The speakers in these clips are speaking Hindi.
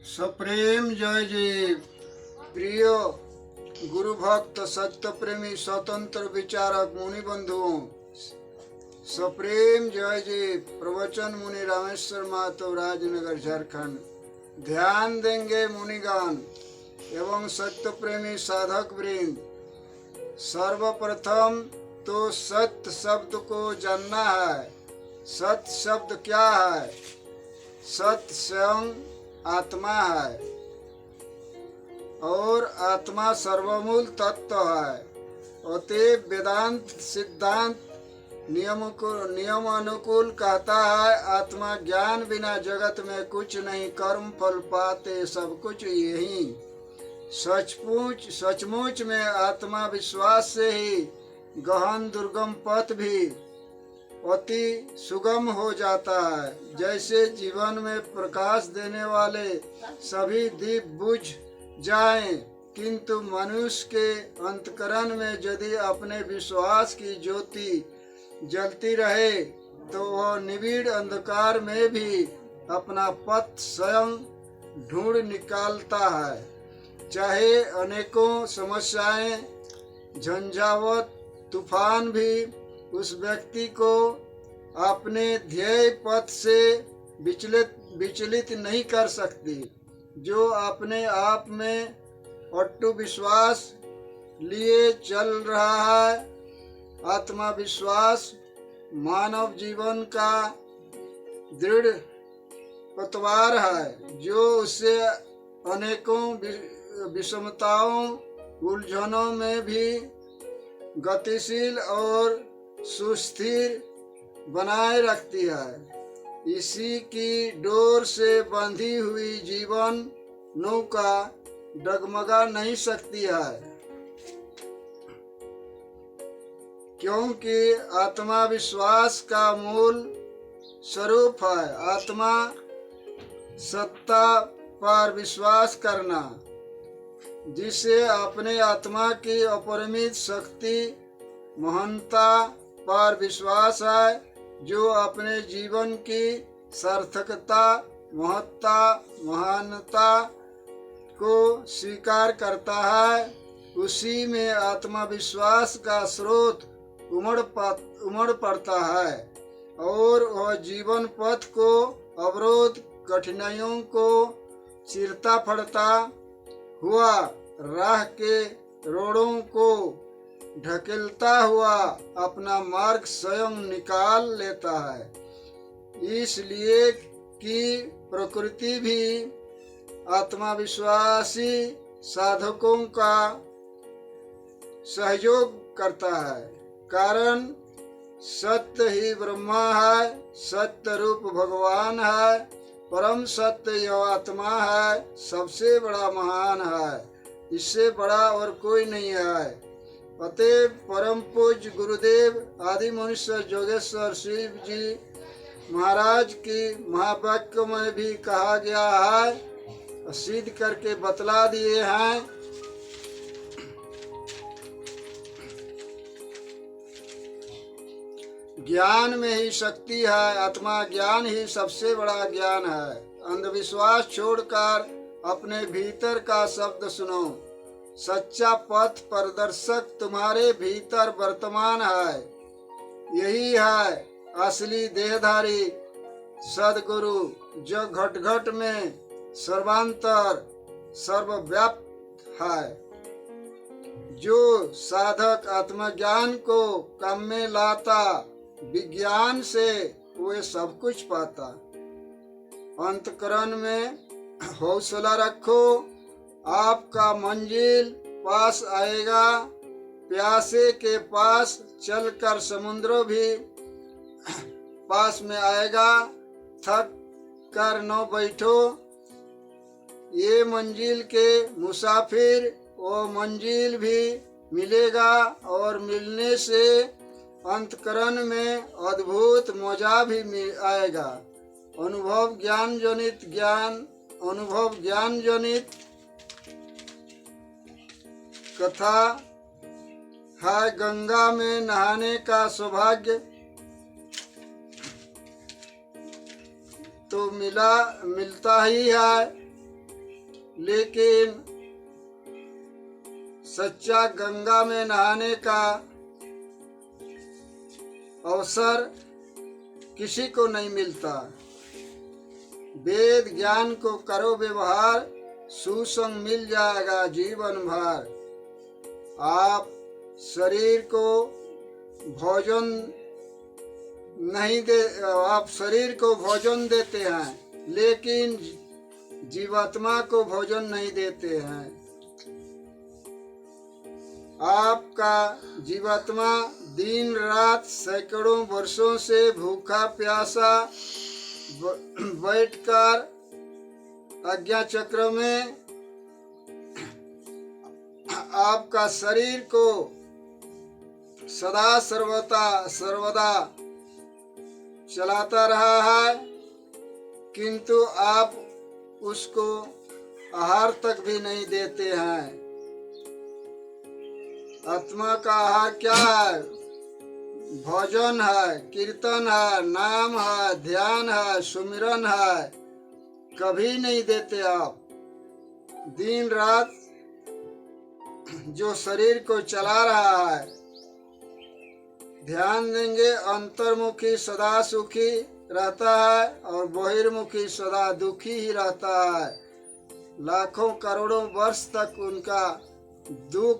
सप्रेम जय जी। प्रिय गुरु भक्त सत्य प्रेमी स्वतंत्र विचारक मुनि बंधुओं, सप्रेम जय जी। प्रवचन मुनि रामेश्वर मातो राजनगर झारखंड। ध्यान देंगे मुनिगान एवं सत्य प्रेमी साधक वृंद। सर्वप्रथम तो सत्य शब्द को जानना है। सत्य शब्द क्या है? सत्य स्वयं आत्मा है और आत्मा सर्वमूल तत्व है। अतएव वेदांत सिद्धांत नियम अनुकूल कहता है, आत्मा ज्ञान बिना जगत में कुछ नहीं, कर्म फल पाते सब कुछ यही। सचमुच में आत्मा विश्वास से ही गहन दुर्गम पथ भी अति सुगम हो जाता है। जैसे जीवन में प्रकाश देने वाले सभी दीप बुझ जाएं, किंतु मनुष्य के अंतकरण में यदि अपने विश्वास की ज्योति जलती रहे तो वह निविड़ अंधकार में भी अपना पथ स्वयं ढूंढ निकालता है। चाहे अनेकों समस्याएं, झंझावत, तूफान भी उस व्यक्ति को अपने ध्येय पथ से विचलित नहीं कर सकती। जो अपने आप में अटूट विश्वास लिए चल रहा है। आत्मविश्वास मानव जीवन का दृढ़ पतवार है, जो उसे अनेकों विषमताओं, उलझनों में भी गतिशील और सुस्थिर बनाए रखती है। इसी की डोर से बंधी हुई जीवन नौका डगमगा नहीं सकती है, क्योंकि आत्मा विश्वास का मूल स्वरूप है। आत्मा सत्ता पर विश्वास करना, जिसे अपने आत्मा की अपरिमित शक्ति, महानता पर विश्वास है, जो अपने जीवन की सार्थकता, महत्ता, महानता को स्वीकार करता है, उसी में आत्मविश्वास का स्रोत उमड़ पड़ता है और वह जीवन पथ को अवरोध, कठिनाइयों को चीरता फड़ता हुआ राह के रोड़ों को ढकेलता हुआ अपना मार्ग स्वयं निकाल लेता है। इसलिए कि प्रकृति भी आत्मविश्वासी साधकों का सहयोग करता है। कारण सत्य ही ब्रह्मा है, सत्य रूप भगवान है, परम सत्य यह आत्मा है, सबसे बड़ा महान है, इससे बड़ा और कोई नहीं है। अतएव परम पूज्य गुरुदेव आदि मनुष्य जोगेश्वर शिव जी महाराज की महावाक्य में भी कहा गया है, सिद्ध करके बतला दिए हैं। ज्ञान में ही शक्ति है, आत्मा ज्ञान ही सबसे बड़ा ज्ञान है। अंधविश्वास छोड़कर अपने भीतर का शब्द सुनो। सच्चा पथ प्रदर्शक तुम्हारे भीतर वर्तमान है। यही है असली देहधारी सदगुरु, जो घट घट में सर्वांतर सर्वव्याप्त है। जो साधक आत्मज्ञान को काम में लाता, विज्ञान से वे सब कुछ पाता। अंतकरण में हौसला रखो, आपका मंजिल पास आएगा। प्यासे के पास चलकर समुद्र भी पास में आएगा। थक कर न बैठो, ये मंजिल के मुसाफिर, वो मंजिल भी मिलेगा और मिलने से अंतकरण में अद्भुत मजा भी आएगा। अनुभव ज्ञान जनित कथा है। गंगा में नहाने का सौभाग्य तो मिलता ही है। लेकिन सच्चा गंगा में नहाने का अवसर किसी को नहीं मिलता। वेद ज्ञान को करो व्यवहार, सुसंग मिल जाएगा जीवन भर। आप शरीर को भोजन नहीं दे, आप शरीर को भोजन देते हैं लेकिन जीवात्मा को भोजन नहीं देते हैं। आपका जीवात्मा दिन रात सैकड़ों वर्षों से भूखा प्यासा बैठकर आज्ञा चक्र में आपका शरीर को सदा सर्वदा चलाता रहा है, किंतु आप उसको आहार तक भी नहीं देते हैं। आत्मा का आहार क्या है? भोजन है, कीर्तन है, नाम है, ध्यान है, सुमिरन है। कभी नहीं देते आप। दिन रात जो शरीर को चला रहा है, ध्यान देंगे अंतर्मुखी सदा सुखी रहता है और बहिर्मुखी सदा दुखी ही रहता है। लाखों करोड़ों वर्ष तक उनका दुख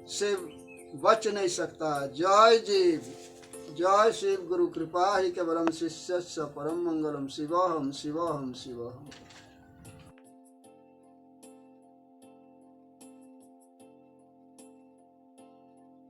से बच नहीं सकता। जय जीव, जय शिव गुरु कृपा ही केवलम शिष्य परम मंगलम। शिवोहम शिवोहम शिवोहम।